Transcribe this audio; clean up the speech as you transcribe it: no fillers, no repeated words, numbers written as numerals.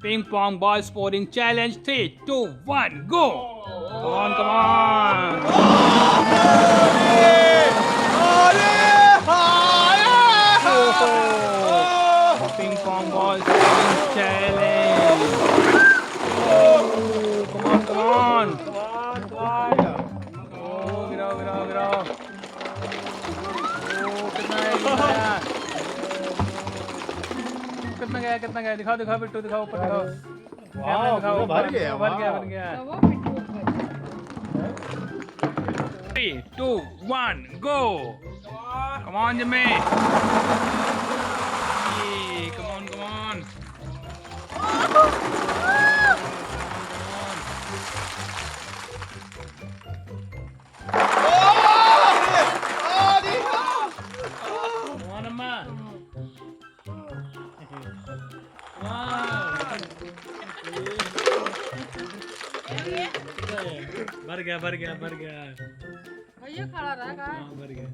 Ping pong ball sporting challenge. 3, 2, 1, go! Come on, come on! Oh, ping pong ball sporting challenge. Oh, come on, come on! Oh, गिराओ, गिराओ, गिराओ. Oh, कितना गया, कितना गया? दिखाओ, दिखाओ बिट्टू, दिखाओ, ऊपर दिखाओ. कैमरा दिखाओ, भर गया, भर गया, भर गया. 3, 2, 1, go! Come on, Jimmy. Hey, come on, come on. Come on, Amma. Wow. भर गया, भर गया, भर गया. भैया खड़ा रहेगा. हाँ, भर गया.